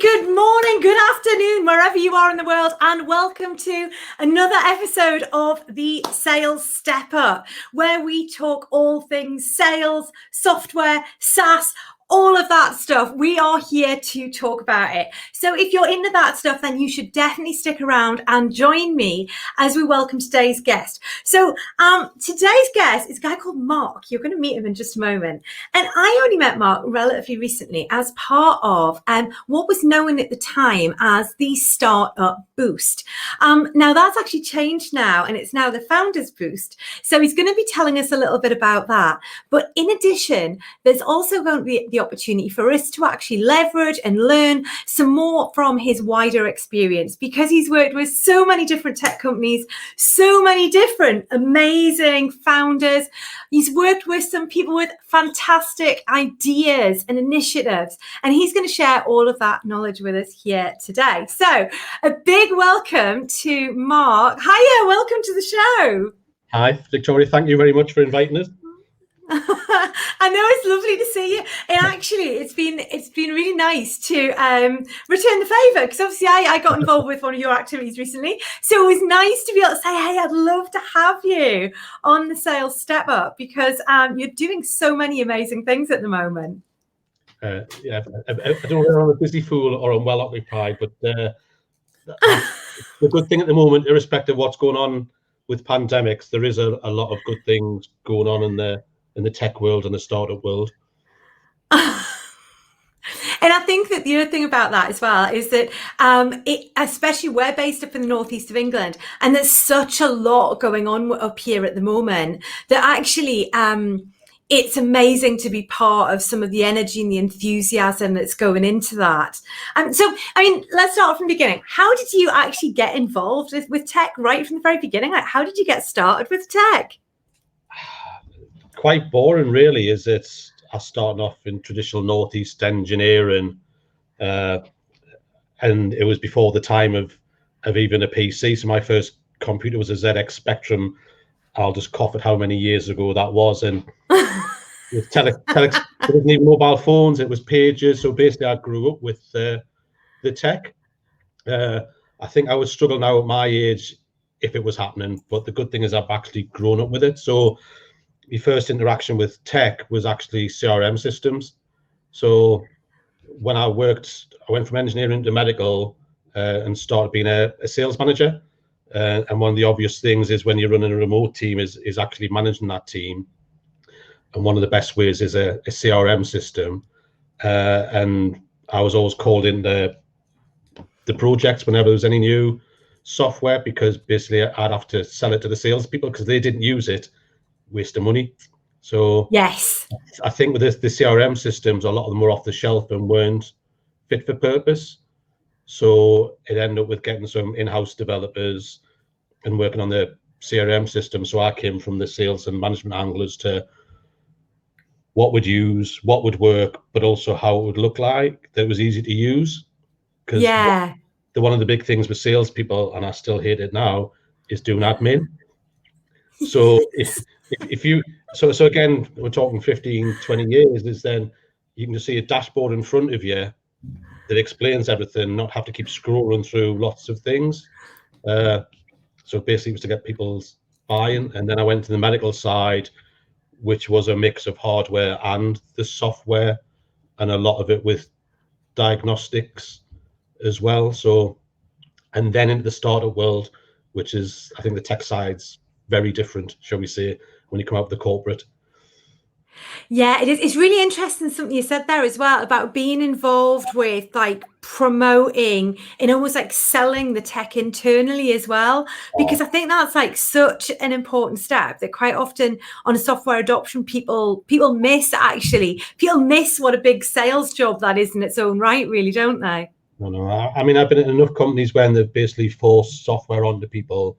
Good morning, good afternoon, wherever you are in the world, and welcome to another episode of the Sales Step Up, where we talk all things sales, software, SaaS, all of that stuff. We are here to talk about it. So if you're into that stuff, then you should definitely stick around and join me as we welcome today's guest. So today's guest is a guy called Mark. You're going to meet him in just a moment. And I only met Mark relatively recently as part of what was known at the time as the Startup Boost. Now that's actually changed now, and it's now the Founders Boost. So he's going to be telling us a little bit about that. But in addition, there's also going to be the opportunity for us to actually leverage and learn some more from his wider experience, because he's worked with so many different tech companies, so many different amazing founders. He's worked with some people with fantastic ideas and initiatives, and he's going to share all of that knowledge with us here today. So a big welcome to Mark. Hiya, welcome to the show. Hi, Victoria. Thank you very much for inviting us. I know, it's lovely to see you. And actually, it's been really nice to return the favour, because obviously I got involved with one of your activities recently. So it was nice to be able to say, hey, I'd love to have you on the Sales Step Up, because you're doing so many amazing things at the moment. I don't know whether I'm a busy fool or I'm well occupied, but the good thing at the moment, irrespective of what's going on with pandemics, there is a lot of good things going on in the tech world and the startup world. And I think that the other thing about that as well is that especially we're based up in the northeast of England, and there's such a lot going on up here at the moment that actually it's amazing to be part of some of the energy and the enthusiasm that's going into that. So, I mean, let's start from the beginning. How did you actually get involved with tech right from the very beginning? Like, how did you get started with tech? Quite boring, really. I started off in traditional northeast engineering, and it was before the time of even a PC. So my first computer was a ZX Spectrum. I'll just cough at how many years ago that was, and with there wasn't even mobile phones. It was pages. So basically, I grew up with the tech. I think I would struggle now at my age if it was happening, but the good thing is I've actually grown up with it. So my first interaction with tech was actually CRM systems. So when I went from engineering to medical and started being a sales manager. And one of the obvious things is when you're running a remote team is actually managing that team. And one of the best ways is a CRM system. And I was always called into the projects whenever there was any new software, because basically I'd have to sell it to the salespeople because they didn't use it. Waste of money. So yes, I think with the CRM systems, a lot of them were off the shelf and weren't fit for purpose. So it ended up with getting some in-house developers and working on the CRM system. So I came from the sales and management anglers to what would work, but also how it would look like, that it was easy to use. Because one of the big things with salespeople, and I still hate it now, is doing admin. So so again, we're talking 15, 20 years, is then you can just see a dashboard in front of you that explains everything, not have to keep scrolling through lots of things. So basically it was to get people's buy-in. And then I went to the medical side, which was a mix of hardware and the software, and a lot of it with diagnostics as well. So, and then into the startup world, which is, I think the tech side's very different, shall we say, when you come out of the corporate. Yeah, it is. It's really interesting something you said there as well about being involved with like promoting and almost like selling the tech internally as well, because I think that's like such an important step that quite often on a software adoption, people miss what a big sales job that is in its own right, really, don't they? No. I mean, I've been in enough companies when they've basically forced software onto people,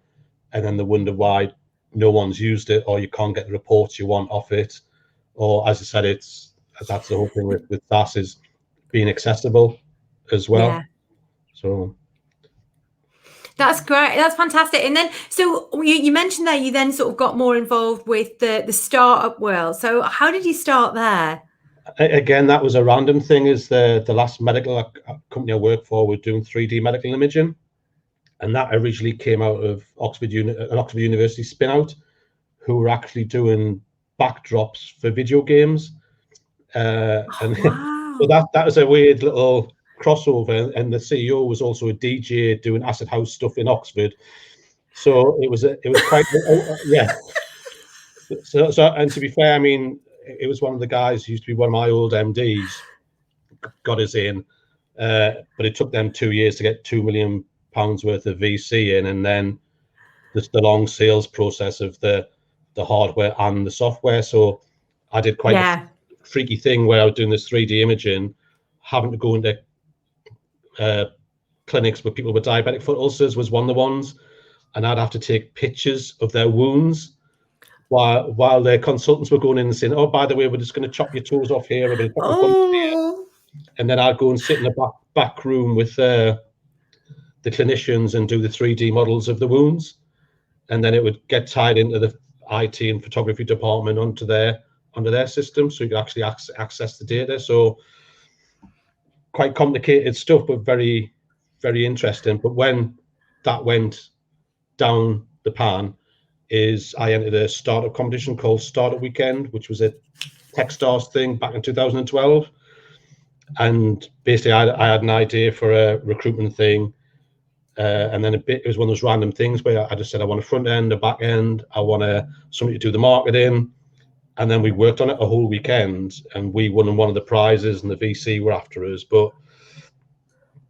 and then they wonder why no one's used it, or you can't get the reports you want off it. Or, as I said, that's the whole thing with SaaS, is being accessible as well. Yeah. So that's great. That's fantastic. And then, so you mentioned that you then sort of got more involved with the startup world. So how did you start there? Again, that was a random thing. Is the last medical company I worked for were doing 3D medical imaging, and that originally came out of an Oxford University spin out, who were actually doing backdrops for video games. And Wow. so that was a weird little crossover. And the CEO was also a DJ doing acid house stuff in Oxford. So it was quite yeah. So and to be fair, I mean, it was one of the guys who used to be one of my old MDs, got us in, but it took them 2 years to get £2 million worth of VC in, and then there's the long sales process of the hardware and the software. So I did quite a freaky thing where I was doing this 3D imaging, having to go into clinics where people with diabetic foot ulcers was one of the ones, and I'd have to take pictures of their wounds while their consultants were going in and saying, "Oh, by the way, we're just going to chop your toes off here, we're going to chop your thumbs here." And then I'd go and sit in the back room with the clinicians and do the 3D models of the wounds, and then it would get tied into the IT and photography department onto their system, so you could actually access the data. So quite complicated stuff, but very, very interesting. But when that went down the pan, I entered a startup competition called Startup Weekend, which was a Techstars thing back in 2012. And basically, I had an idea for a recruitment thing. And then it was one of those random things where I just said, I want a front end, a back end, I want somebody to do the marketing. And then we worked on it a whole weekend, and we won one of the prizes, and the VC were after us. But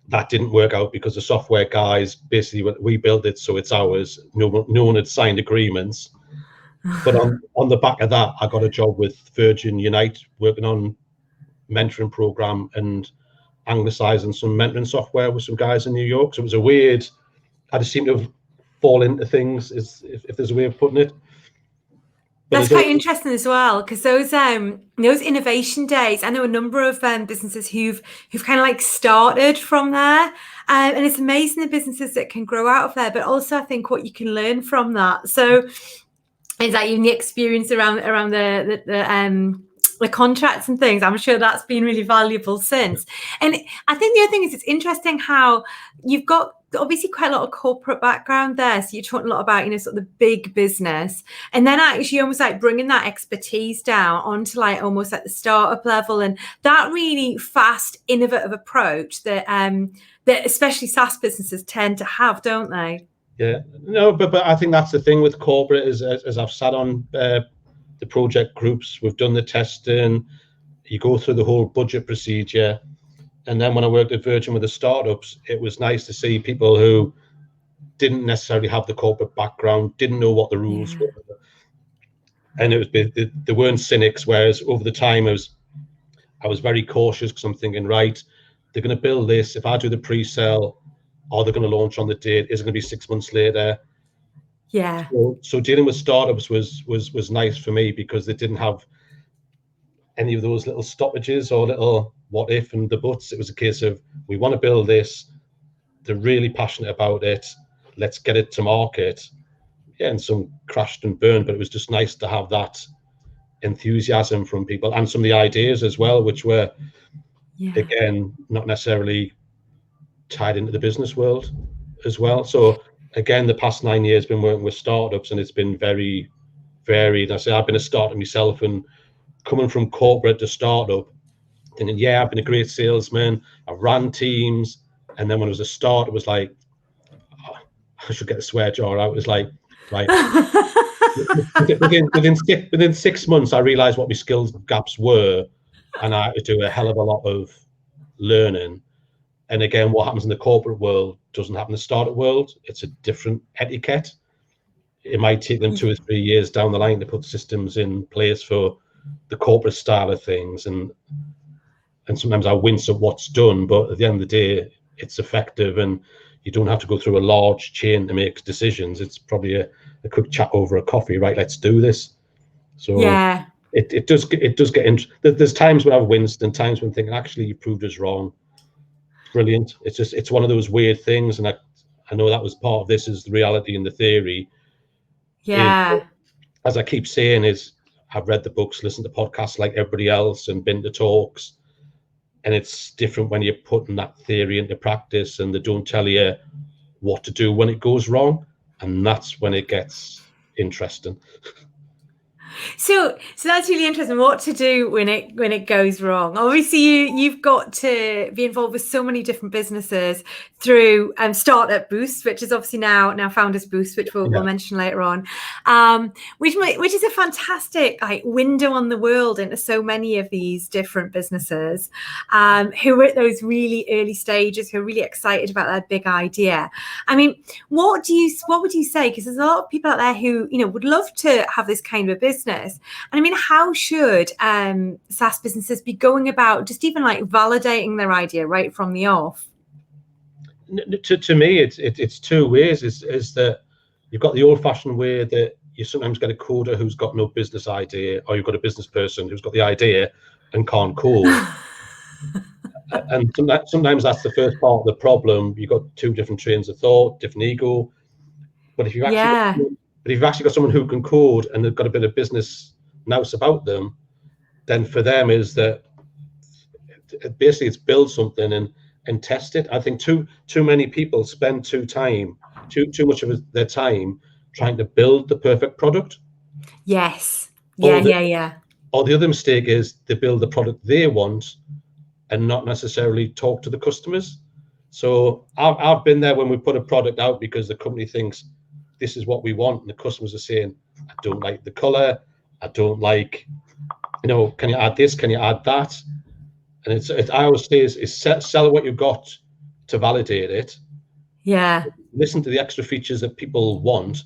that didn't work out because the software guys basically, we built it, so it's ours. No one had signed agreements. But on the back of that, I got a job with Virgin Unite, working on mentoring program and anglicizing some mentoring software with some guys in New York. So it was a weird, I just seem to have fall into things, if there's a way of putting it. But that's quite interesting as well, because those innovation days, I know a number of businesses who've kind of like started from there, and it's amazing the businesses that can grow out of there. But also, I think what you can learn from that. So it's like even the experience around the contracts and things. I'm sure that's been really valuable since. And I think the other thing is, it's interesting how you've got obviously quite a lot of corporate background there, so you're talking a lot about, sort of the big business, and then actually almost like bringing that expertise down onto like almost like the startup level, and that really fast, innovative approach that especially SaaS businesses tend to have, don't they? Yeah, no, but I think that's the thing with corporate is, as I've sat on the project groups, we've done the testing, you go through the whole budget procedure. And then when I worked at Virgin with the startups, it was nice to see people who didn't necessarily have the corporate background, didn't know what the rules were. And it was they weren't cynics, whereas over the time I was very cautious, because I'm thinking, right, they're going to build this. If I do the pre-sale, are they going to launch on the date? Is it going to be 6 months later? Yeah. So dealing with startups was nice for me, because they didn't have any of those little stoppages or little what if and the buts. It was a case of, we want to build this, they're really passionate about it, let's get it to market. Yeah, and some crashed and burned, but it was just nice to have that enthusiasm from people, and some of the ideas as well, which were again not necessarily tied into the business world as well. So again, the past 9 years been working with startups, and it's been very varied. I say I've been a startup myself, and coming from corporate to startup, thinking, yeah, I've been a great salesman, I've ran teams, and then when it was a start, it was like, oh, I should get the swear jar out. It was like, right. within 6 months, I realized what my skills gaps were, and I had to do a hell of a lot of learning. And again, what happens in the corporate world doesn't happen in the startup world. It's a different etiquette. It might take them 2 or 3 years down the line to put systems in place for the corporate style of things, and sometimes I wince at what's done, but at the end of the day, it's effective, and you don't have to go through a large chain to make decisions. It's probably a quick chat over a coffee, right? Let's do this. So yeah, it does get there's times when I've winced, and times when thinking, actually, you proved us wrong. Brilliant. It's one of those weird things, and I know that was part of this, is the reality and the theory. Yeah. As I keep saying, is I've read the books, listened to podcasts like everybody else, and been to talks. And it's different when you're putting that theory into practice, and they don't tell you what to do when it goes wrong, and that's when it gets interesting. So that's really interesting. What to do when it goes wrong? Obviously, you've got to be involved with so many different businesses through Startup Boost, which is obviously now Founders Boost, which we'll mention later on, which is a fantastic window on the world into so many of these different businesses who are at those really early stages, who are really excited about their big idea. I mean, what would you say? Because there's a lot of people out there who would love to have this kind of business. And I mean, how should SaaS businesses be going about just even validating their idea right from the off? To me, it's two ways. Is that you've got the old-fashioned way that you sometimes get a coder who's got no business idea, or you've got a business person who's got the idea and can't code. And sometimes that's the first part of the problem. You've got two different trains of thought, different ego. But if you've actually got someone who can code and they've got a bit of business nous about them, then for them is that basically it's build something and test it. I think too many people spend too much of their time trying to build the perfect product. Yes. Or the other mistake is they build the product they want and not necessarily talk to the customers. So I've been there when we put a product out because the company thinks this is what we want, and the customers are saying, I don't like the color, I don't like, can you add this, can you add that? And I always say is sell what you've got to validate it. Yeah. Listen to the extra features that people want,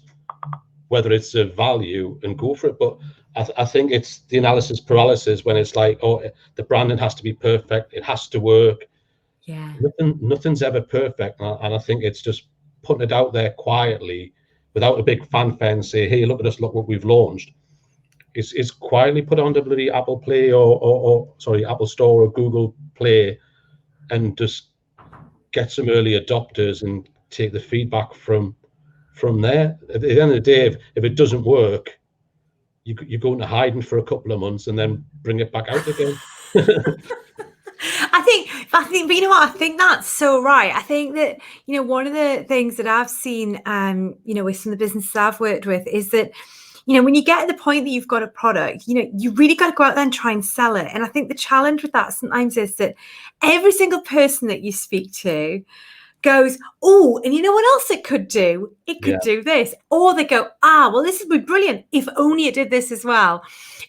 whether it's a value, and go for it. But I think it's the analysis paralysis when it's like, oh, the branding has to be perfect, it has to work. Yeah. Nothing's ever perfect, and I think it's just putting it out there quietly without a big fanfare and say, hey, look at us, look what we've launched. It's quietly put on the bloody Apple Play or Apple Store or Google Play, and just get some early adopters and take the feedback from there. At the end of the day, if it doesn't work, you go into hiding for a couple of months and then bring it back out again. I think, but you know what? I think that's so right. I think that, one of the things that I've seen, with some of the businesses I've worked with is that, when you get to the point that you've got a product, you really got to go out there and try and sell it. And I think the challenge with that sometimes is that every single person that you speak to goes, oh, and you know what else it could do? It could do this. Or they go, well, this would be brilliant if only it did this as well.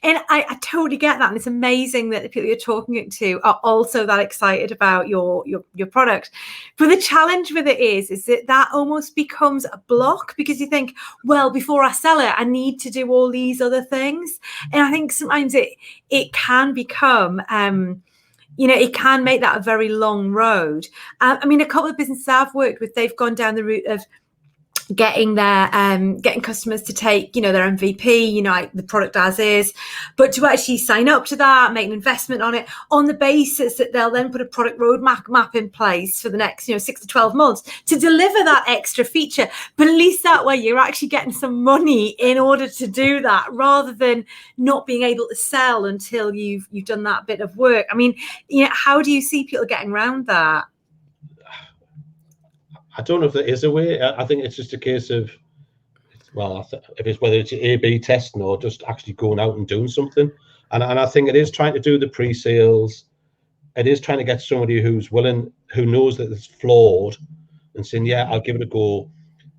And I totally get that. And it's amazing that the people you're talking to are also that excited about your product. But the challenge with it is that almost becomes a block, because you think, well, before I sell it, I need to do all these other things. And I think sometimes it can become it can make that a very long road. I mean, a couple of businesses I've worked with, they've gone down the route of getting customers to take, their MVP, like the product as is, but to actually sign up to that, make an investment on it on the basis that they'll then put a product roadmap in place for the next, 6 to 12 months to deliver that extra feature. But at least that way you're actually getting some money in order to do that, rather than not being able to sell until you've done that bit of work. I mean, how do you see people getting around that? I don't know if there is a way. I think it's just a case of, if it's whether it's A/B testing or just actually going out and doing something. And I think it is trying to do the pre-sales. It is trying to get somebody who's willing, who knows that it's flawed, and saying, yeah, I'll give it a go.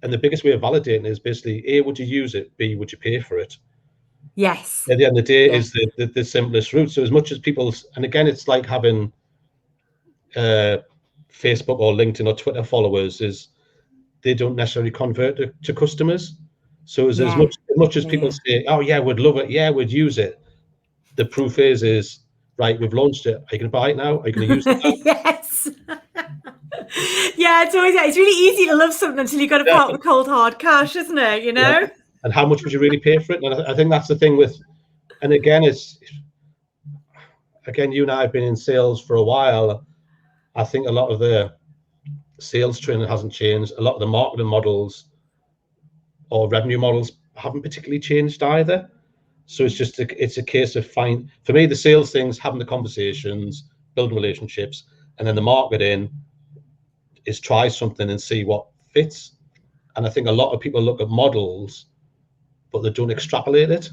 And the biggest way of validating is basically, A, would you use it? B, would you pay for it? Yes. At the end of the day, is the simplest route. So as much as people, and again, it's like having Facebook or LinkedIn or Twitter followers, is they don't necessarily convert to customers. So as much as people say, oh yeah, we'd love it, yeah, we'd use it, the proof is right, we've launched it, are you going to buy it now, are you going to use it now? Yes. It's really easy to love something until you've got to part with cold hard cash, isn't it? And how much would you really pay for it? And I think that's the thing with, and again, you and I have been in sales for a while. I think a lot of the sales training hasn't changed. A lot of the marketing models or revenue models haven't particularly changed either. So it's a case of for me, the sales things, having the conversations, building relationships, and then the marketing is try something and see what fits. And I think a lot of people look at models, but they don't extrapolate it.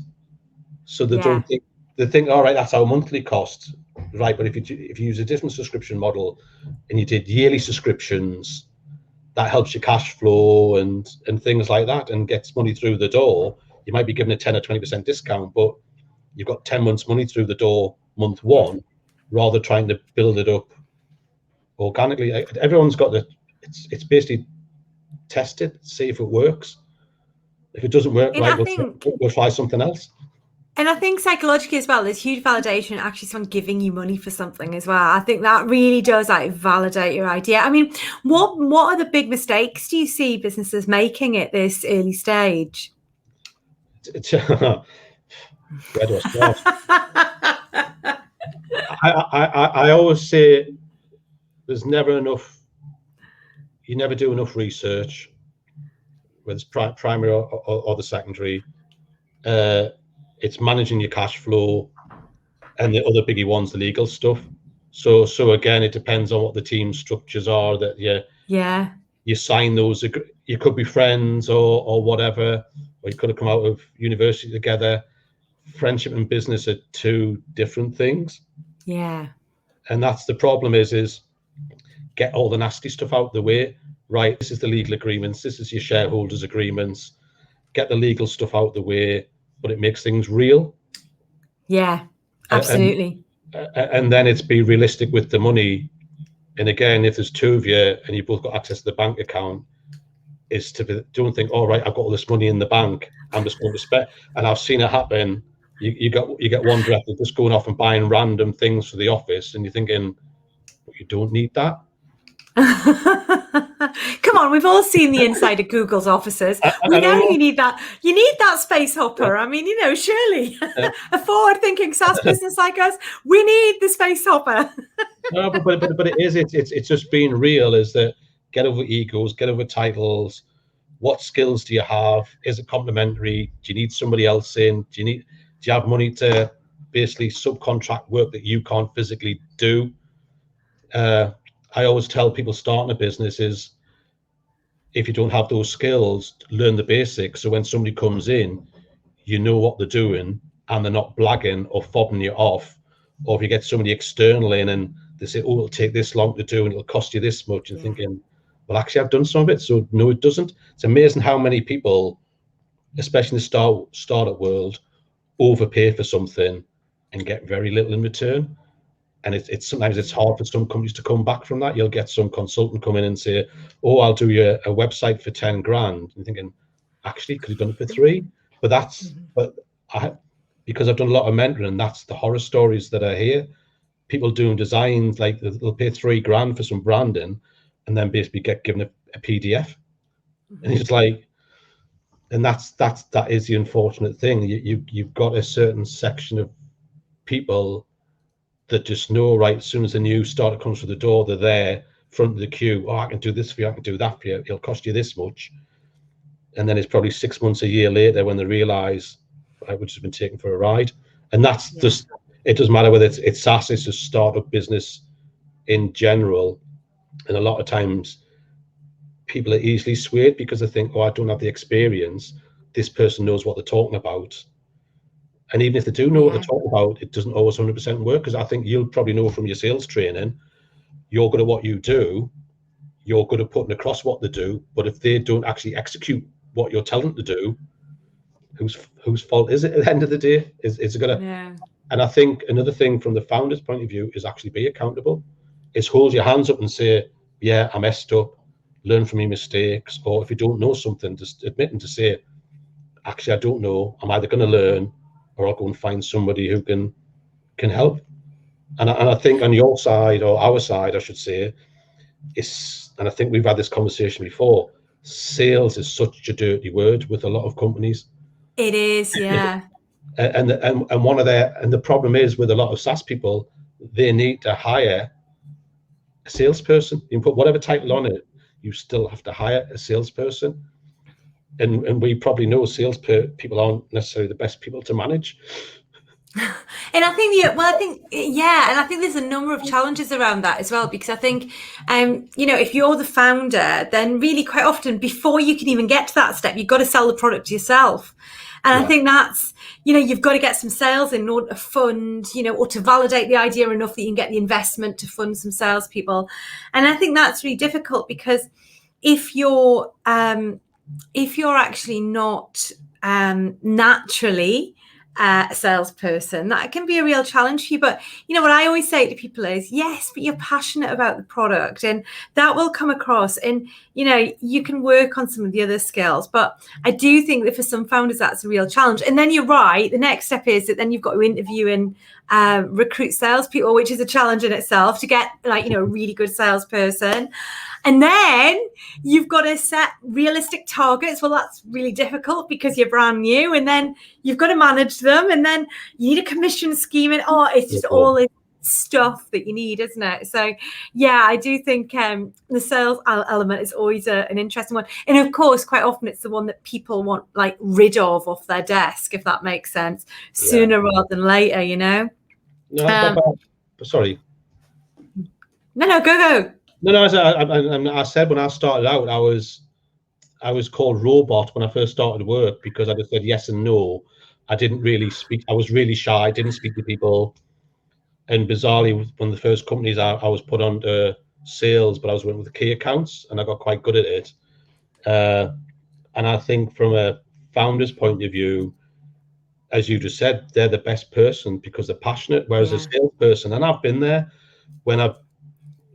So they don't think, they think, all right, that's our monthly cost, right? But if you use a different subscription model and you did yearly subscriptions, that helps your cash flow and things like that, and gets money through the door. You might be given a 10 or 20% discount, but you've got 10 months money through the door month one, rather trying to build it up organically. Everyone's got it's basically test it, see if it works. If it doesn't work, right, we'll try something else. And I think psychologically as well, there's huge validation actually someone giving you money for something as well. I think that really does like validate your idea. I mean, what are the big mistakes do you see businesses making at this early stage? Where do I start? I always say there's never enough. You never do enough research, whether it's primary or the secondary. It's managing your cash flow, and the other biggie one's the legal stuff. So again, it depends on what the team structures are that you sign those. You could be friends or whatever, or you could have come out of university together. Friendship and business are two different things. Yeah. And that's the problem is get all the nasty stuff out the way. Right, this is the legal agreements, this is your shareholders agreements. Get the legal stuff out the way, but it makes things real. Yeah, absolutely. And then it's be realistic with the money. And again, if there's two of you and you both got access to the bank account, is to don't think, all right, I've got all this money in the bank, I'm just going to spend. And I've seen it happen. You get one director just going off and buying random things for the office, and you're thinking, well, you don't need that. Come on, we've all seen the inside of Google's offices. We know you need that. You need that space hopper. I mean, surely a forward-thinking SaaS business like us, we need the space hopper. No, but it is. It's just being real. Is that get over egos, get over titles. What skills do you have? Is it complementary? Do you need somebody else in? Do you have money to basically subcontract work that you can't physically do? I always tell people starting a business is, if you don't have those skills, learn the basics. So when somebody comes in, you know what they're doing and they're not blagging or fobbing you off. Or if you get somebody external in and they say, oh, it'll take this long to do and it'll cost you this much, and thinking, well, actually, I've done some of it. So no, it doesn't. It's amazing how many people, especially in the startup world, overpay for something and get very little in return. And it's sometimes it's hard for some companies to come back from that. You'll get some consultant come in and say, oh, I'll do you a website for 10 grand. And thinking, actually, could have done it for 3. But because I've done a lot of mentoring, that's the horror stories that I hear. People doing designs, like they'll pay 3 grand for some branding and then basically get given a PDF. And it's like, and that is the unfortunate thing. You've got a certain section of people that just know, right, as soon as a new starter comes through the door, they're there, front of the queue. Oh, I can do this for you, I can do that for you. It'll cost you this much. And then it's probably 6 months, a year later when they realise, right, we've just been taken for a ride. And that's just, it doesn't matter whether it's SaaS, it's a startup business in general. And a lot of times people are easily swayed because they think, oh, I don't have the experience. This person knows what they're talking about. And even if they do know what they're talking about, it doesn't always 100% work, because I think you'll probably know from your sales training, you're good at what you do, you're good at putting across what they do, but if they don't actually execute what you're telling them to do, whose fault is it at the end of the day? Is it gonna? And I think another thing from the founder's point of view is actually be accountable. Is hold your hands up and say, yeah, I messed up, learn from your mistakes, or if you don't know something, just admit and to say, actually, I don't know, I'm either going to learn or I'll go and find somebody who can help. And I think on your side, or our side, I should say, and I think we've had this conversation before, sales is such a dirty word with a lot of companies. It is, yeah. and the problem is with a lot of SaaS people, they need to hire a salesperson. You can put whatever title on it, you still have to hire a salesperson. and we probably know people aren't necessarily the best people to manage. And I think, and I think there's a number of challenges around that as well, because I think, if you're the founder, then really quite often before you can even get to that step, you've got to sell the product yourself. And I think that's, you've got to get some sales in order to fund, or to validate the idea enough that you can get the investment to fund some salespeople. And I think that's really difficult, because if you're actually not naturally a salesperson, that can be a real challenge for you. But what I always say to people is, yes, but you're passionate about the product, and that will come across, and you can work on some of the other skills. But I do think that for some founders that's a real challenge. And then you're right, the next step is that then you've got to interview and recruit salespeople, which is a challenge in itself, to get a really good salesperson. And then you've got to set realistic targets. Well, that's really difficult because you're brand new. And then you've got to manage them. And then you need a commission scheme. And it's just all this stuff that you need, isn't it? So, yeah, I do think the sales element is always an interesting one. And of course, quite often it's the one that people want rid of off their desk, if that makes sense, sooner rather than later, No, sorry. No, go. No, I said when I started out, I was called robot when I first started work, because I just said yes and no. I didn't really speak. I was really shy. I didn't speak to people. And bizarrely, one of the first companies I was put on to sales, but I was working with the key accounts, and I got quite good at it. And I think from a founder's point of view, as you just said, they're the best person because they're passionate. Whereas a salesperson, and I've been there,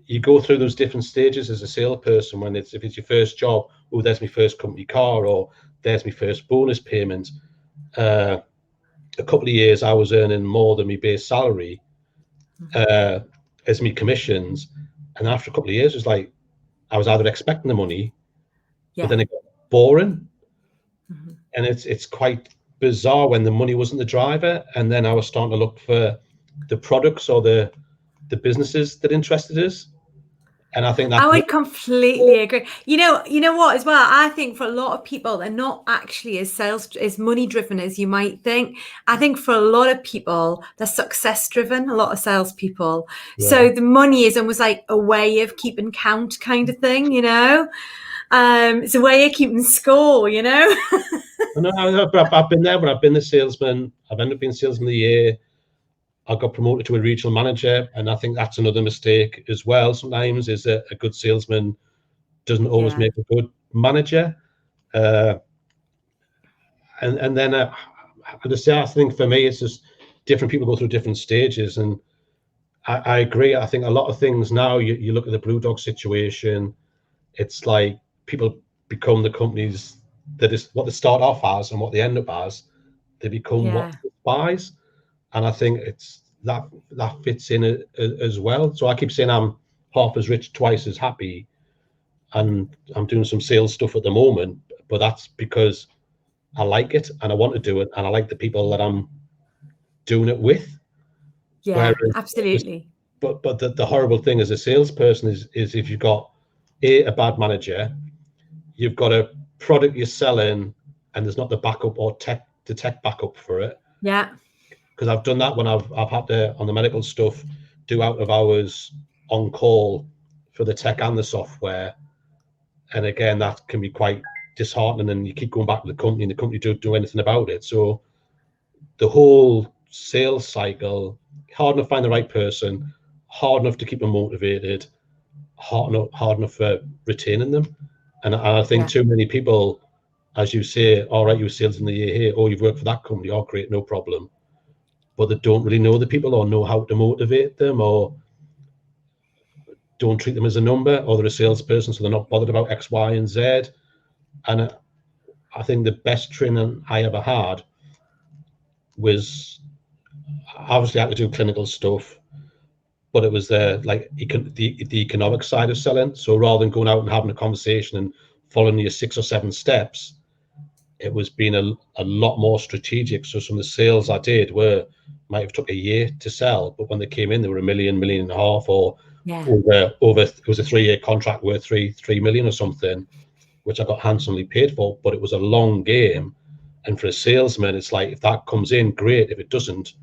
you go through those different stages as a salesperson. If it's your first job, there's my first company car, or there's my first bonus payment. A couple of years I was earning more than my base salary as my commissions, and after a couple of years it was like I was either expecting the money, but then it got boring. And it's quite bizarre when the money wasn't the driver, and then I was starting to look for the products or the businesses that interested us. And I think that I would completely agree. You know what as well? I think for a lot of people, they're not actually as money driven as you might think. I think for a lot of people, they're success driven, a lot of salespeople. Yeah. So the money is almost like a way of keeping count kind of thing, it's a way of keeping score, No, I've been there, but I've been the salesman. I've ended up being salesman of the year. I got promoted to a regional manager, and I think that's another mistake as well. Sometimes is a good salesman doesn't always make a good manager. And then I think for me, it's just different people go through different stages, and I agree. I think a lot of things now, you look at the Blue Dog situation, it's like people become the companies that is what they start off as and what they end up as. They become what they despise. And I think it's that fits in as well. So I keep saying I'm half as rich, twice as happy, and I'm doing some sales stuff at the moment, but that's because I like it and I want to do it, and I like the people that I'm doing it with. Yeah, absolutely. But the horrible thing as a salesperson is if you've got a bad manager, you've got a product you're selling and there's not the backup or the tech backup for it. Yeah. Because I've done that when I've had to, on the medical stuff, do out of hours on call for the tech and the software. And again, that can be quite disheartening, and you keep going back to the company and the company don't do anything about it. So the whole sales cycle, hard enough to find the right person, hard enough to keep them motivated, hard enough for retaining them. And I think too many people, as you say, all right, you were sales in the year here, or you've worked for that company, oh great, no problem. But they don't really know the people or know how to motivate them, or don't treat them as a number, or they're a salesperson, so they're not bothered about X, Y, and Z. And I think the best training I ever had was, obviously I had to do clinical stuff, but it was the economic side of selling. So rather than going out and having a conversation and following your 6 or 7 steps, it was being a lot more strategic. So some of the sales I did might have took a year to sell, but when they came in, they were $1 million, $1.5 million, or over it was a 3-year contract worth 3 million or something. which I got handsomely paid for, but it was a long game. And for a salesman, it's like, if that comes in, great. If it doesn't,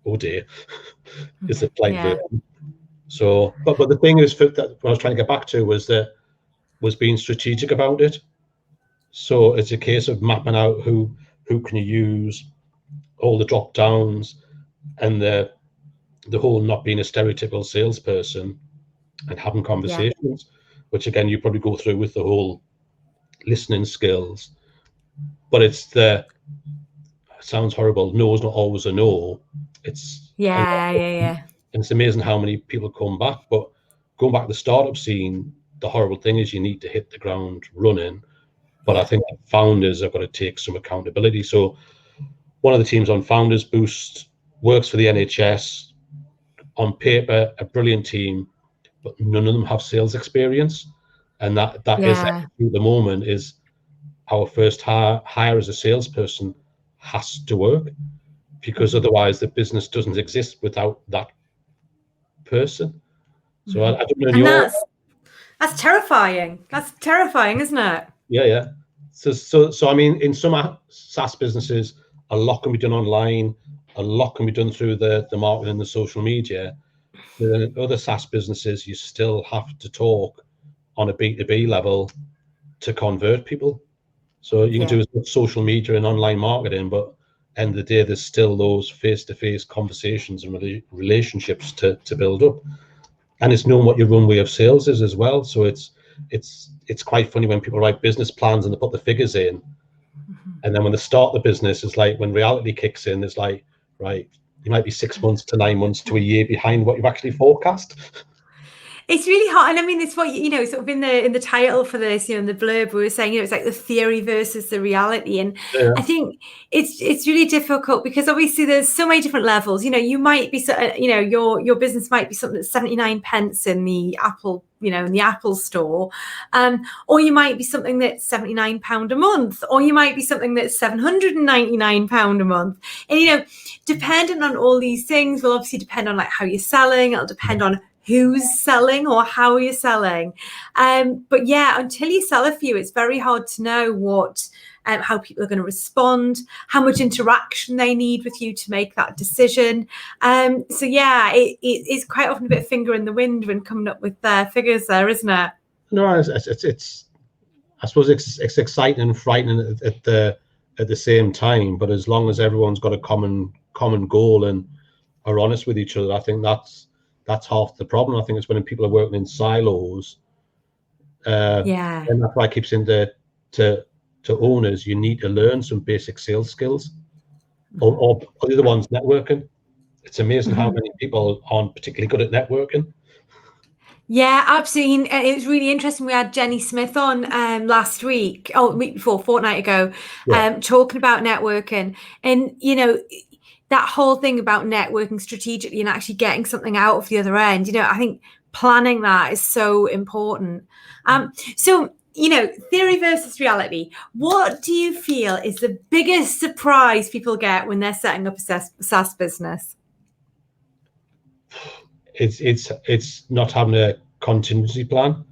oh dear, is it like Yeah. so? But the thing is, that what I was trying to get back to was being strategic about it. So it's a case of mapping out who can you use, all the drop downs, and the whole not being a stereotypical salesperson and having conversations, which again you probably go through with the whole listening skills. But it's it sounds horrible. No is not always a no. It's Yeah. And it's amazing how many people come back. But going back to the startup scene, the horrible thing is you need to hit the ground running. But I think founders have got to take some accountability. So one of the teams on Founders Boost works for the NHS. On paper, a brilliant team, but none of them have sales experience. And that is at the moment is our first hire as a salesperson has to work, because otherwise the business doesn't exist without that person. So I don't know. And that's terrifying. That's terrifying, isn't it? Yeah. So I mean, in some SaaS businesses, a lot can be done online, a lot can be done through the marketing and the social media. But in other SaaS businesses, you still have to talk on a B2B level to convert people. So you can do as much social media and online marketing, but end of the day, there's still those face-to-face conversations and relationships to build up. And it's knowing what your runway of sales is as well. So it's quite funny when people write business plans and they put the figures in, and then when they start the business, it's like when reality kicks in, it's like, right, you might be 6 months to 9 months to a year behind what you've actually forecast. It's really hard, and I mean, it's what sort of in the title for this, in the blurb, we were saying, it's like the theory versus the reality, and I think it's really difficult because obviously there's so many different levels. You might be, your business might be something that's 79 pence in the Apple, in the Apple store, or you might be something that's £79 a month, or you might be something that's £799 a month, and dependent on all these things will obviously depend on like how you're selling. It'll depend on who's selling or how you're selling. But until you sell a few, it's very hard to know what how people are going to respond, how much interaction they need with you to make that decision. It's quite often a bit of finger in the wind when coming up with figures there, isn't it? No, it's I suppose it's exciting and frightening at the same time. But as long as everyone's got a common goal and are honest with each other, I think that's half the problem. I think it's when people are working in silos. And that's why I keep saying to owners, you need to learn some basic sales skills, or the other one's networking. It's amazing how many people aren't particularly good at networking. Yeah, absolutely. It was really interesting. We had Jenny Smith on last week, week before, fortnight ago, talking about networking, and that whole thing about networking strategically and actually getting something out of the other end. I think planning that is so important. Theory versus reality. What do you feel is the biggest surprise people get when they're setting up a SaaS business? It's not having a contingency plan.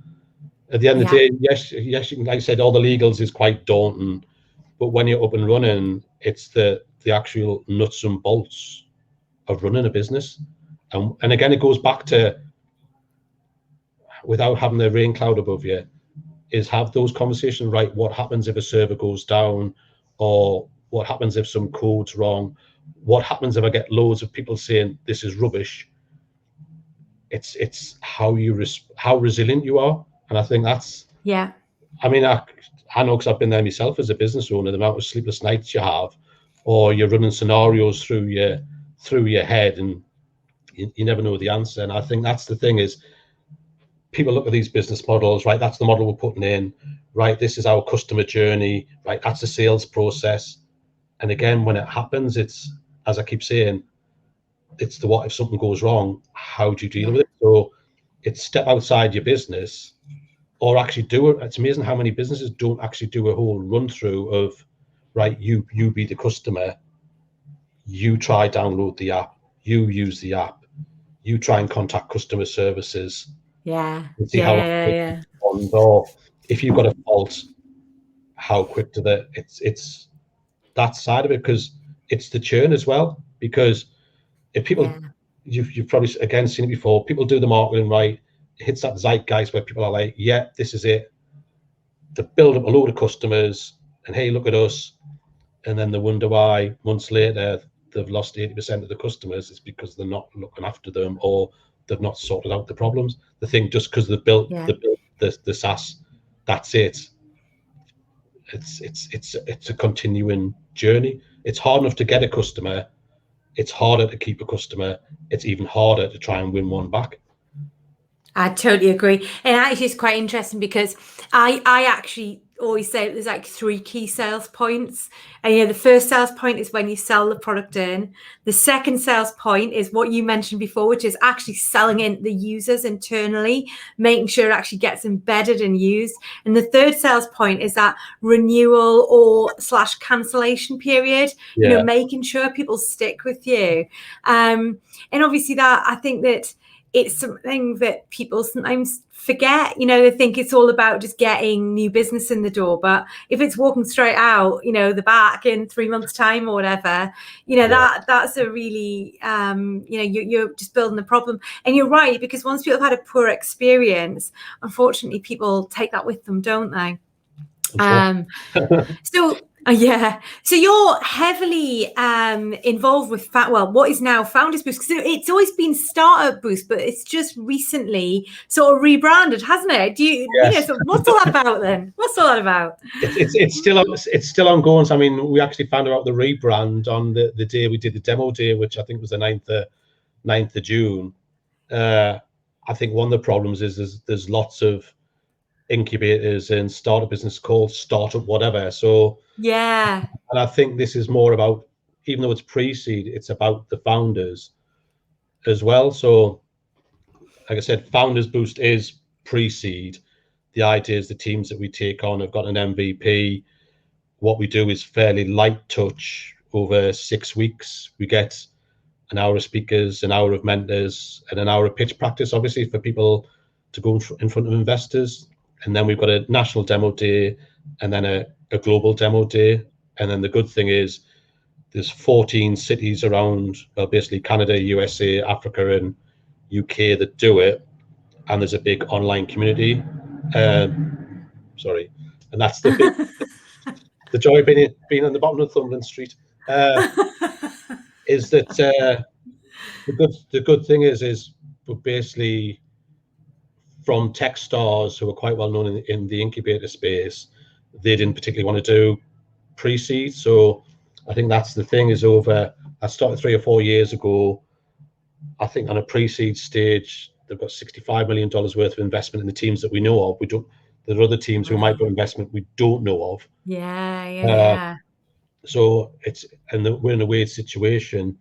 At the end of the day, yes, you can, like I said, all the legals is quite daunting, but when you're up and running, it's the actual nuts and bolts of running a business. And again, it goes back to, without having the rain cloud above you, is have those conversations, right? What happens if a server goes down, or what happens if some code's wrong? What happens if I get loads of people saying this is rubbish? It's how resilient you are. And I think that's, I mean, I know, because I've been there myself as a business owner, the amount of sleepless nights you have, or you're running scenarios through your head and you never know the answer. And I think that's the thing, is people look at these business models, right? That's the model we're putting in, right? This is our customer journey, right? That's the sales process. And again, when it happens, it's, as I keep saying, it's the what if something goes wrong, how do you deal with it? So it's step outside your business, or actually do it. It's amazing how many businesses don't actually do a whole run through of, right, you be the customer, you try download the app, you use the app, you try and contact customer services, and see how or if you've got a fault, how quick do they? It's that side of it, because it's the churn as well. Because if people, you've probably again seen it before. People do the marketing right, it hits that zeitgeist where people are like, yeah, this is it. They build up a load of customers, and hey, look at us. And then they wonder why months later they've lost 80% of the customers. It's because they're not looking after them, or they've not sorted out the problems. They think just because they've built the SaaS, that's it. It's a continuing journey. It's hard enough to get a customer. It's harder to keep a customer. It's even harder to try and win one back. I totally agree. And actually, it's quite interesting because I actually always say there's like 3 key sales points. And the first sales point is when you sell the product in. The second sales point is what you mentioned before, which is actually selling in the users internally, making sure it actually gets embedded and used. And the third sales point is that renewal or / cancellation period, making sure people stick with you. And obviously that, I think that it's something that people sometimes forget. They think it's all about just getting new business in the door, but if it's walking straight out, the back in 3 months' time or whatever, that's a really, you're just building the problem. And you're right, because once people have had a poor experience, unfortunately, people take that with them, don't they? So you're heavily involved with what is now Founders Boost, because it's always been Startup Boost, but it's just recently sort of rebranded, hasn't it? So what's all that about then? What's all that about? It's still ongoing. So, I mean, we actually found out the rebrand on the day we did the demo day, which I think was the 9th of June. I think one of the problems is there's lots of incubators and startup business called startup whatever. So and I think this is more about, even though it's pre-seed, it's about the founders as well. So like I said, Founders Boost is pre-seed. The idea is the teams that we take on have got an MVP. What we do is fairly light touch over 6 weeks. We get an hour of speakers, an hour of mentors, and an hour of pitch practice, obviously, for people to go in front of investors. And then we've got a national demo day, and then a global demo day. And then the good thing is there's 14 cities around, basically Canada, USA, Africa, and UK that do it. And there's a big online community. Sorry. And that's the big, the joy of being on the bottom of Northumberland Street, is that the good thing is we're basically from tech stars who are quite well known in the incubator space. They didn't particularly want to do pre-seed. So I think that's the thing, is I started 3 or 4 years ago. I think on a pre-seed stage, they've got $65 million worth of investment in the teams that we know of. There are other teams who might put investment we don't know of. So we're in a weird situation,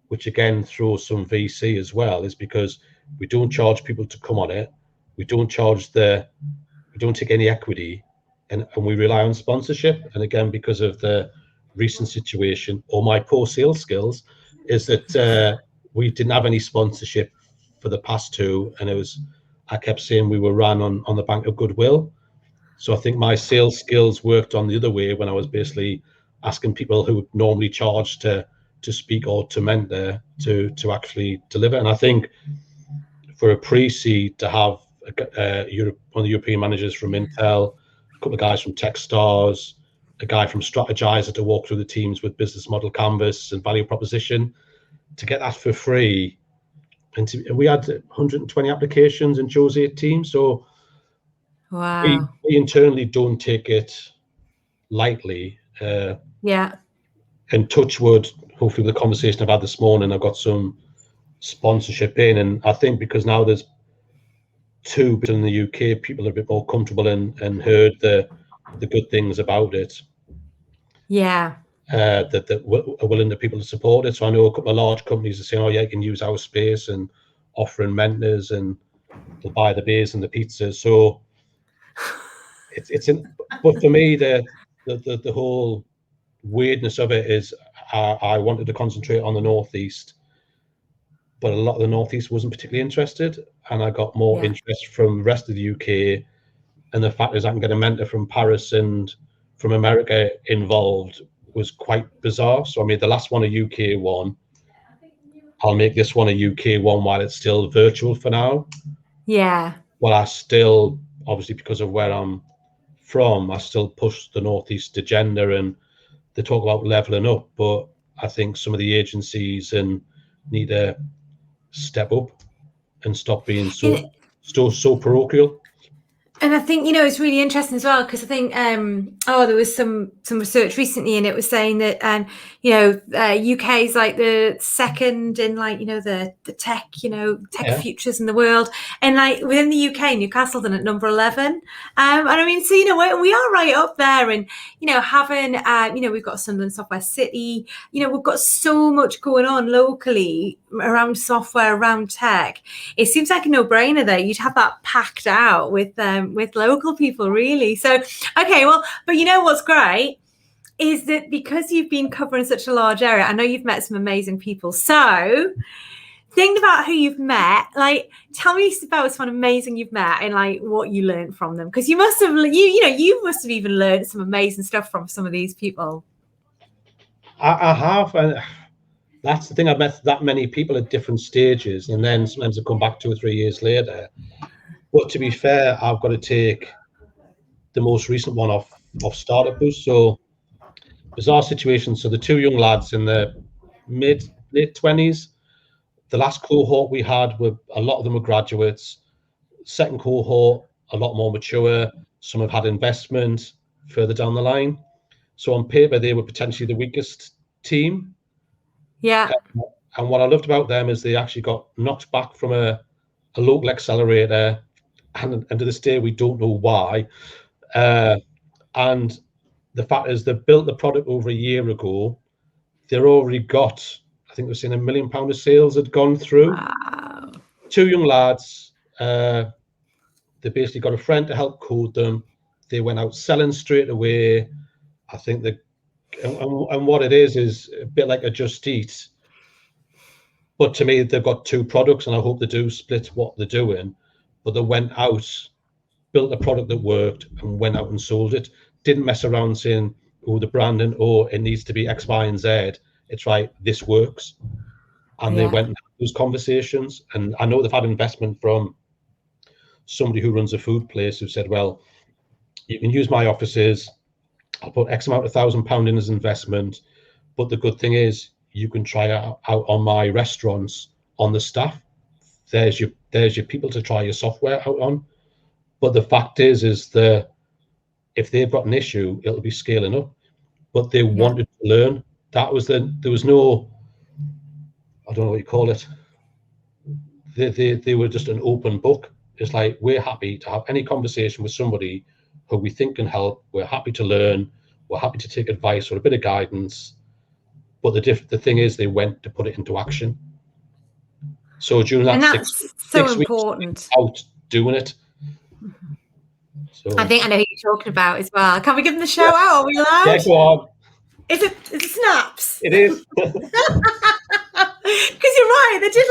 which again throws some VC as well, is because we don't charge people to come on it. We don't take any equity, and we rely on sponsorship. And again, because of the recent situation, or my poor sales skills, is that we didn't have any sponsorship for the past 2, and I kept saying we were run on the bank of goodwill. So I think my sales skills worked on the other way, when I was basically asking people who would normally charge to speak or to mentor to actually deliver. And I think for a pre-seed to have one of the European managers from Intel, a couple of guys from Techstars, a guy from Strategizer to walk through the teams with business model canvas and value proposition, to get that for free. And we had 120 applications and chose 8 teams. So we internally don't take it lightly. And touch wood, hopefully with the conversation I've had this morning, I've got some sponsorship in. And I think because now there's 2 in the UK, people are a bit more comfortable and heard the good things about it. That are willing to people to support it. So I know a couple of large companies are saying, "Oh yeah, you can use our space," and offering mentors, and they'll buy the beers and the pizzas. So but for me, the whole weirdness of it is I wanted to concentrate on the Northeast, but a lot of the Northeast wasn't particularly interested, and I got more interest from the rest of the UK And the fact is I can get a mentor from Paris and from America involved was quite bizarre. So I made the last one a UK one. I'll make this one a UK one while it's still virtual for now. Yeah. Well, I still, obviously because of where I'm from, I still push the Northeast agenda and they talk about leveling up, but I think some of the agencies need to step up and stop being so parochial. And I think, it's really interesting as well, because I think, there was some research recently and it was saying that, UK is like the second in the tech, tech futures in the world. And like within the UK, Newcastle's in at number 11. And I mean, so, we are right up there and, having, we've got Sunderland Software City, we've got so much going on locally around software, around tech. It seems like a no-brainer there. You'd have that packed out with local people, really. So, okay, well, but what's great is that because you've been covering such a large area, I know you've met some amazing people. So think about who you've met. Like, tell me about someone amazing you've met and like what you learned from them. Because you must have, you must have even learned some amazing stuff from some of these people. I have, and that's the thing. I've met that many people at different stages, and then sometimes I come back 2 or 3 years later. But to be fair, I've got to take the most recent one off Startup Boost. So bizarre situation. So the 2 young lads in the late 20s, the last cohort we had a lot of them were graduates. Second cohort, a lot more mature. Some have had investment further down the line. So on paper, they were potentially the weakest team. Yeah. And what I loved about them is they actually got knocked back from a local accelerator, and to this day we don't know why. And the fact is, they built the product over a year ago. They're already got, I think we're saying £1 million of sales had gone through. Wow. 2 young lads. They basically got a friend to help code them. They went out selling straight away. I think and what it is a bit like a Just Eat. But to me, they've got 2 products, and I hope they do split what they're doing. But they went out, built a product that worked, and went out and sold it. Didn't mess around saying, oh, the branding, or it needs to be X, Y, and Z. It's right, this works. And they went and had those conversations. And I know they've had investment from somebody who runs a food place who said, well, you can use my offices. I'll put X amount of £1,000 in as investment. But the good thing is, you can try out on my restaurants on the staff. There's your people to try your software out on. But the fact is if they've got an issue, it'll be scaling up. But they wanted to learn. There was no, I don't know what you call it. They were just an open book. It's like, we're happy to have any conversation with somebody who we think can help. We're happy to learn. We're happy to take advice or a bit of guidance. But the thing is, they went to put it into action. So during that six important. Weeks out doing it. So I think I know who you're talking about as well. Can we give them the shout out? Are we allowed? Yeah, go on. Is it Snaps? It is. Because you're right, they did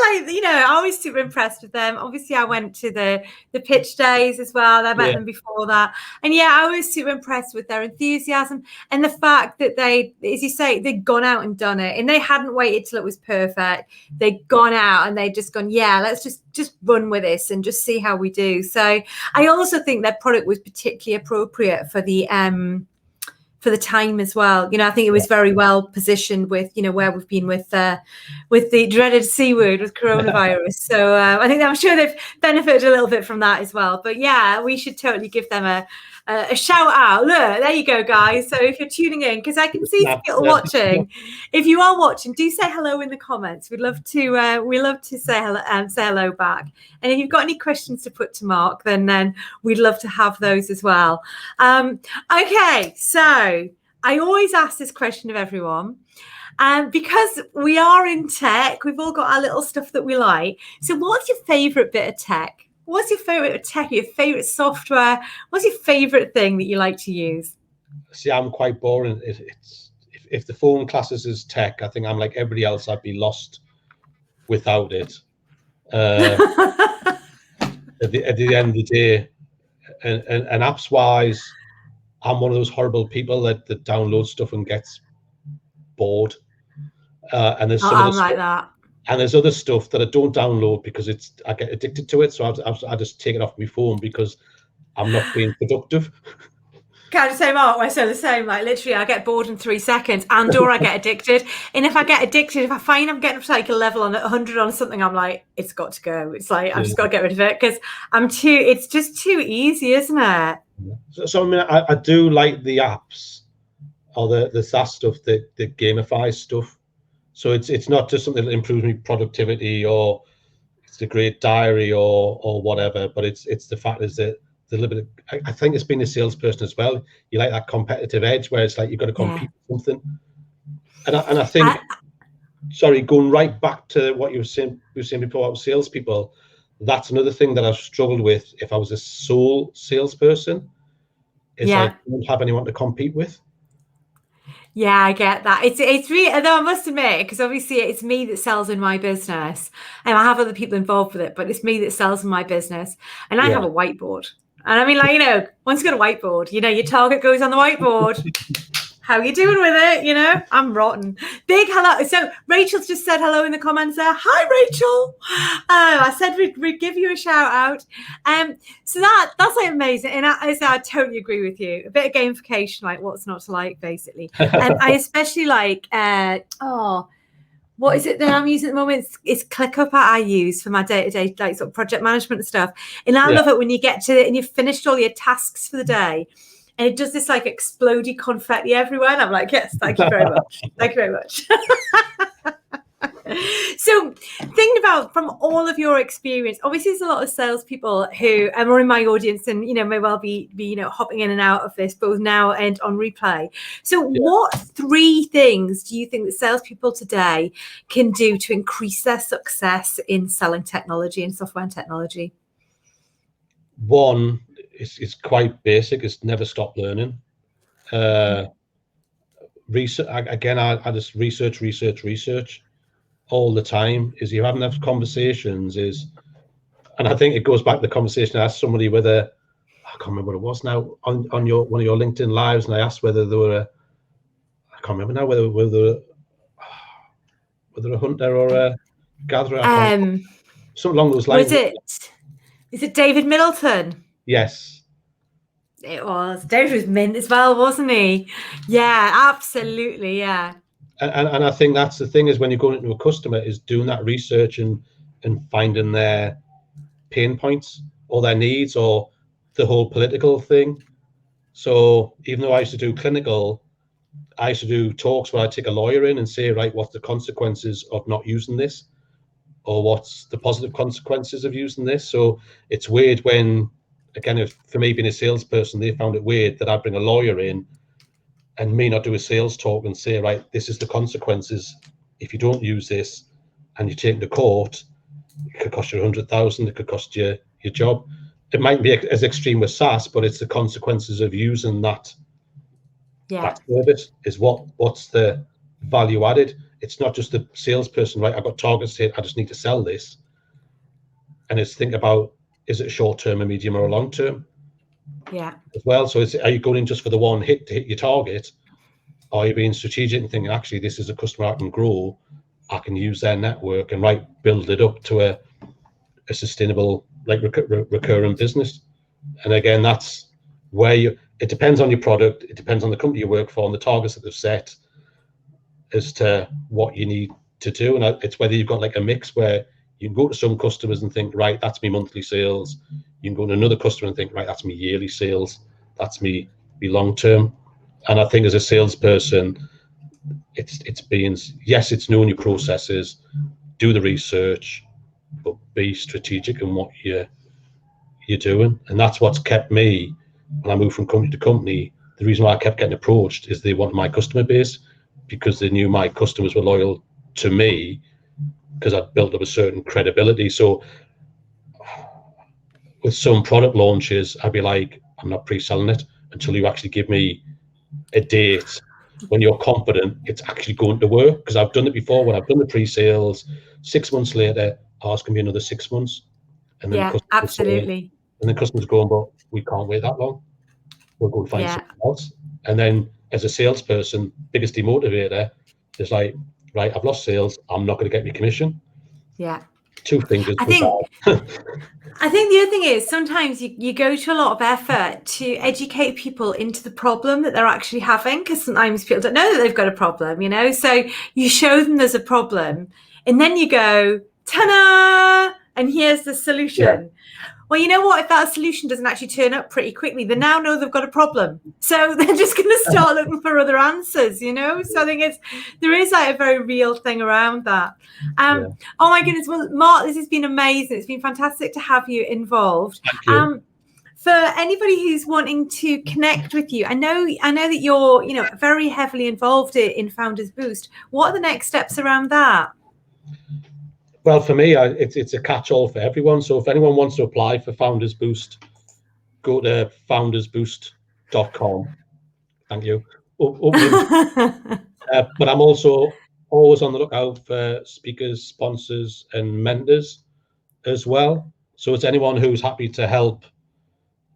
I was super impressed with them. Obviously I went to the pitch days as well. I met them before that, and I was super impressed with their enthusiasm and the fact that they, as you say, they'd gone out and done it, and they hadn't waited till it was perfect. They'd gone out and they'd just gone, let's just run with this and just see how we do. So I also think their product was particularly appropriate for the time as well. I think it was very well positioned with, where we've been with the dreaded C word with coronavirus. So I'm sure they've benefited a little bit from that as well. But we should totally give them a shout out. Look, there you go, guys. So if you're tuning in, because I can see people watching, if you are watching, do say hello in the comments. We'd love to say hello back. And if you've got any questions to put to Mark, then we'd love to have those as well. Okay, so I always ask this question of everyone. Because we are in tech, we've all got our little stuff that we like. So what's your favorite bit of tech? What's your favorite tech, your favorite software? What's your favorite thing that you like to use? See, I'm quite boring. If the phone classes as tech, I think I'm like everybody else. I'd be lost without it. At the end of the day, And apps wise, I'm one of those horrible people that downloads stuff and gets bored. And there's some of the I'm stuff, like that. and there's other stuff that I don't download because I get addicted to it. So I just take it off my phone because I'm not being productive. Kind of same art. I say the same. Like literally, I get bored in 3 seconds, and/or I get addicted. And if I get addicted, if I find I'm getting up to like a level on 100 on something, I'm like, it's got to go. It's like I've just got to get rid of it because I'm too. It's just too easy, isn't it? So I mean, I do like the apps or the SaaS stuff, the gamifies stuff. So it's not just something that improves me productivity or it's a great diary or whatever, but it's the fact is that the little bit. I think it's being a salesperson as well. You like that competitive edge where it's like you've got to compete with something. And I think, sorry, going right back to what you were saying before about salespeople, that's another thing that I've struggled with. If I was a sole salesperson, is I don't have anyone to compete with. Yeah, I get that. It's really, though I must admit, because obviously it's me that sells in my business, and I have other people involved with it, but it's me that sells in my business, and I have a whiteboard. And I mean, like, once you've got a whiteboard, your target goes on the whiteboard. How you doing with it? I'm rotten. Big hello. So Rachel's just said hello in the comments there. Hi, Rachel. I said we'd give you a shout out. So that's like amazing. And I totally agree with you. A bit of gamification, like what's not to like, basically. And I especially like, what is it that I'm using at the moment? It's ClickUp I use for my day-to-day like sort of project management and stuff. And I love it when you get to it and you've finished all your tasks for the day. And it does this like explodey confetti everywhere. And I'm like, yes, thank you very much. Thank you very much. So thinking about from all of your experience, obviously there's a lot of salespeople who are in my audience and, may well be hopping in and out of this, both now and on replay. So what 3 things do you think that salespeople today can do to increase their success in selling technology and software and technology? One, it's quite basic. It's never stop learning. Research again. I just research all the time. Is you having those conversations? And I think it goes back to the conversation I asked somebody whether I can't remember what it was now on one of your LinkedIn lives, and I asked whether there were I can't remember now whether a hunter or a gatherer. Something along those lines. Is it David Middleton? Yes. It was. David was mint as well, wasn't he? Yeah, absolutely. Yeah. And I think that's the thing is when you're going into a customer is doing that research and finding their pain points or their needs or the whole political thing. So even though I used to do clinical, I used to do talks where I take a lawyer in and say, right, what's the consequences of not using this? Or what's the positive consequences of using this? So it's weird when, again, for me being a salesperson, they found it weird that I bring a lawyer in and me not do a sales talk and say, right, this is the consequences if you don't use this and you take it to court. It could cost you 100,000. It could cost you your job. It might be as extreme with SaaS, but it's the consequences of using that service is what's the value added. It's not just the salesperson, right? I've got targets here. I just need to sell this. And it's think about, is it short term, a medium, or a long term? Yeah. As well. So are you going in just for the one hit to hit your target? Or are you being strategic and thinking, actually, this is a customer I can grow. I can use their network and build it up to a sustainable, like recurring business. And again, that's where it depends on your product. It depends on the company you work for and the targets that they've set as to what you need to do. And it's whether you've got like a mix where you can go to some customers and think, right, that's me monthly sales. You can go to another customer and think, right, that's me yearly sales. That's me long term. And I think as a salesperson, it's being, yes, it's knowing your processes, do the research, but be strategic in what you're doing. And that's what's kept me, when I moved from company to company, the reason why I kept getting approached is they want my customer base because they knew my customers were loyal to me because I'd built up a certain credibility. So with some product launches, I'd be like, I'm not pre-selling it until you actually give me a date when you're confident it's actually going to work. Because I've done it before when I've done the pre-sales, 6 months later, it's going to be another 6 months. And then absolutely. And the customer's going, but we can't wait that long. We'll go and find something else. And then as a salesperson, biggest demotivator is like, right, I've lost sales. I'm not going to get my commission. Yeah. Two fingers. I think the other thing is sometimes you go to a lot of effort to educate people into the problem that they're actually having, because sometimes people don't know that they've got a problem, you know. So you show them there's a problem, and then you go, ta-da, and here's the solution. Yeah. Well, you know what? If that solution doesn't actually turn up pretty quickly, they now know they've got a problem. So they're just going to start looking for other answers, you know? So I think there is like a very real thing around that. Oh my goodness. Well, Mark, this has been amazing. It's been fantastic to have you involved. Thank you. For anybody who's wanting to connect with you, I know that you're, you know, very heavily involved in Founders Boost. What are the next steps around that? Well, for me, it's a catch-all for everyone. So if anyone wants to apply for Founders Boost, go to foundersboost.com. Thank you. But I'm also always on the lookout for speakers, sponsors, and mentors as well. So it's anyone who's happy to help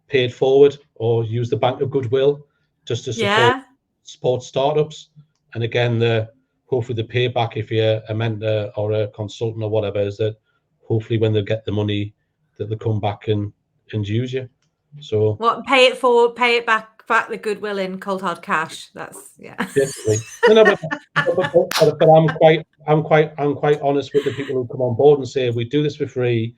pay it forward or use the bank of goodwill just to support startups. And again, hopefully the payback, if you're a mentor or a consultant or whatever, is that hopefully when they get the money that they come back and use you. So what, pay it back the goodwill in cold hard cash. That's Basically. No, but I'm quite honest with the people who come on board and say, we do this for free.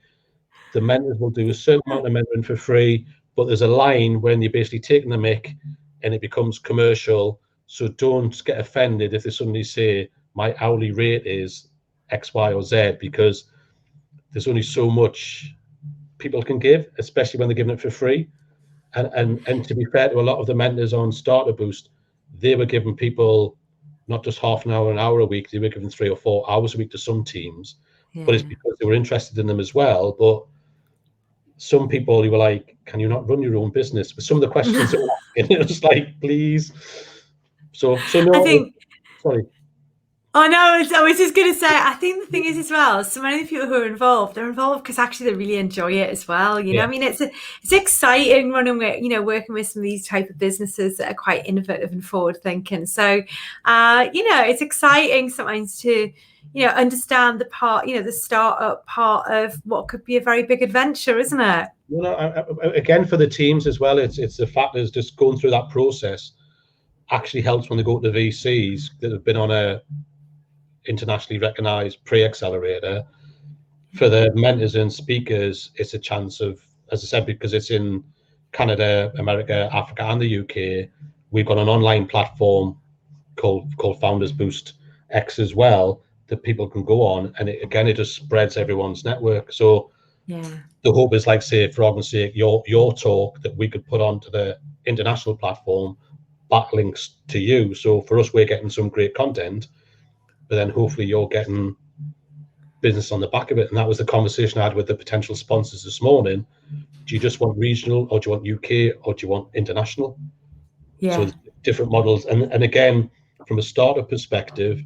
The mentors will do a certain amount of mentoring for free, but there's a line when you're basically taking the mick and it becomes commercial. So don't get offended if they suddenly say my hourly rate is X, Y, or Z, because there's only so much people can give, especially when they're giving it for free. And to be fair to a lot of the mentors on Starter Boost, they were giving people not just half an hour a week, they were giving 3 or 4 hours a week to some teams. But it's because they were interested in them as well. But some people, you were like, can you not run your own business? But some of the questions that were asking, it was like, please. So no, I think, sorry. Oh no, I was just going to say, I think the thing is as well, so many of the people who are involved, they're involved because actually they really enjoy it as well. You know, I mean, it's exciting running with, you know, working with some of these type of businesses that are quite innovative and forward thinking. So, you know, it's exciting sometimes to, you know, understand the part, you know, the startup part of what could be a very big adventure, isn't it? You know, again, for the teams as well, it's the fact is just going through that process actually helps when they go to the VCs that have been on a internationally recognized pre-accelerator. For the mentors and speakers, it's a chance of, as I said, because it's in Canada, America, Africa, and the UK, we've got an online platform called Founders Boost X as well that people can go on, and it just spreads everyone's network. So the hope is, like, say, for argument's sake, your talk that we could put onto the international platform backlinks to you. So for us, we're getting some great content, but then hopefully you're getting business on the back of it. And that was the conversation I had with the potential sponsors this morning. Do you just want regional, or do you want UK, or do you want international? So different models. And again, from a startup perspective,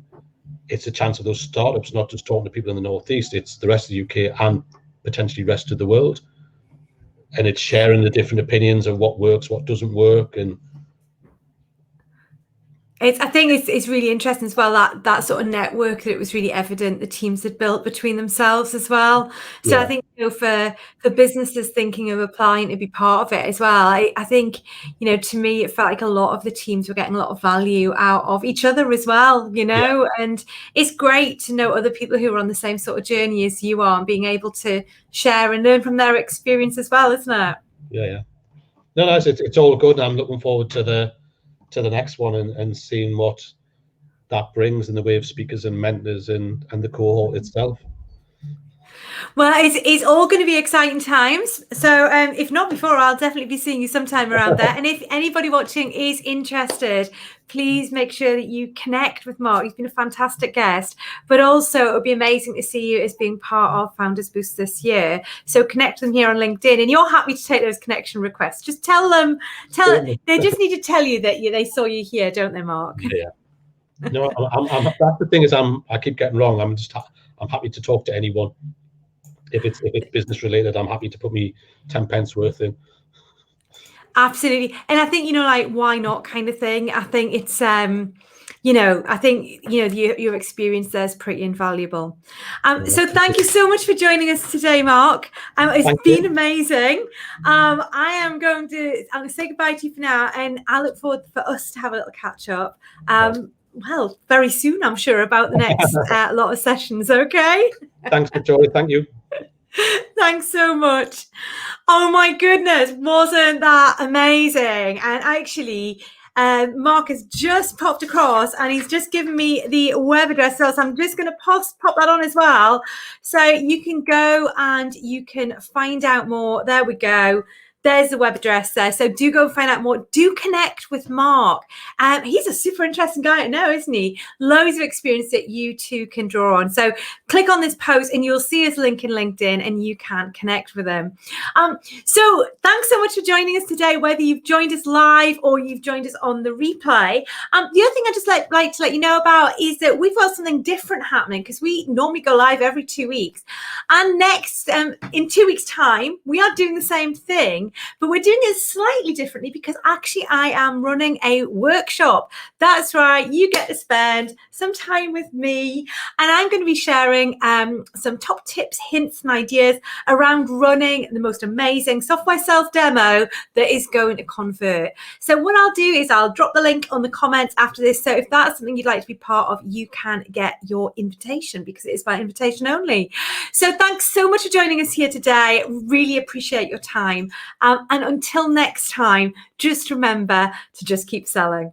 it's a chance of those startups not just talking to people in the Northeast, it's the rest of the UK and potentially rest of the world. And it's sharing the different opinions of what works, what doesn't work. And I think it's really interesting as well, that sort of network that it was really evident the teams had built between themselves as well. So I think, you know, for businesses thinking of applying to be part of it as well, I think, you know, to me, it felt like a lot of the teams were getting a lot of value out of each other as well, you know, and it's great to know other people who are on the same sort of journey as you are and being able to share and learn from their experience as well, isn't it? No, it's all good. And I'm looking forward to the next one and seeing what that brings in the way of speakers and mentors and the cohort itself. Well, it's all going to be exciting times. So if not before, I'll definitely be seeing you sometime around there. And if anybody watching is interested, please make sure that you connect with Mark. He's been a fantastic guest, but also it would be amazing to see you as being part of Founders Boost this year. So connect with them here on LinkedIn, and you're happy to take those connection requests. Just tell them, they just need to tell you that they saw you here, don't they, Mark? No, that's the thing is I keep getting wrong. I'm happy to talk to anyone. if it's business related, I'm happy to put me 10 pence worth in. Absolutely. And I think, like, why not kind of thing. I think it's, I think, your experience there is pretty invaluable. So thank you so much for joining us today, Mark. It's been amazing. I'm going to say goodbye to you for now, and I look forward for us to have a little catch up. Well, very soon, I'm sure, about the next lot of sessions. Okay. Thanks, Victoria. Thank you. Thanks so much. Oh my goodness, wasn't that amazing? And actually, Mark has just popped across and he's just given me the web address. So I'm just going to pop that on as well. So you can go and you can find out more. There we go. There's the web address there. So do go and find out more. Do connect with Mark. He's a super interesting guy to know, isn't he? Loads of experience that you too can draw on. So click on this post and you'll see his link in LinkedIn and you can connect with him. So thanks so much for joining us today, whether you've joined us live or you've joined us on the replay. The other thing I just like to let you know about is that we've got something different happening, because we normally go live every 2 weeks. And next, in 2 weeks' time, we are doing the same thing, but we're doing it slightly differently, because actually I am running a workshop. That's right, you get to spend some time with me, and I'm going to be sharing some top tips, hints and ideas around running the most amazing software sales demo that is going to convert. So what I'll do is I'll drop the link on the comments after this. So if that's something you'd like to be part of, you can get your invitation, because it is by invitation only. So thanks so much for joining us here today. Really appreciate your time. And until next time, just remember to just keep selling.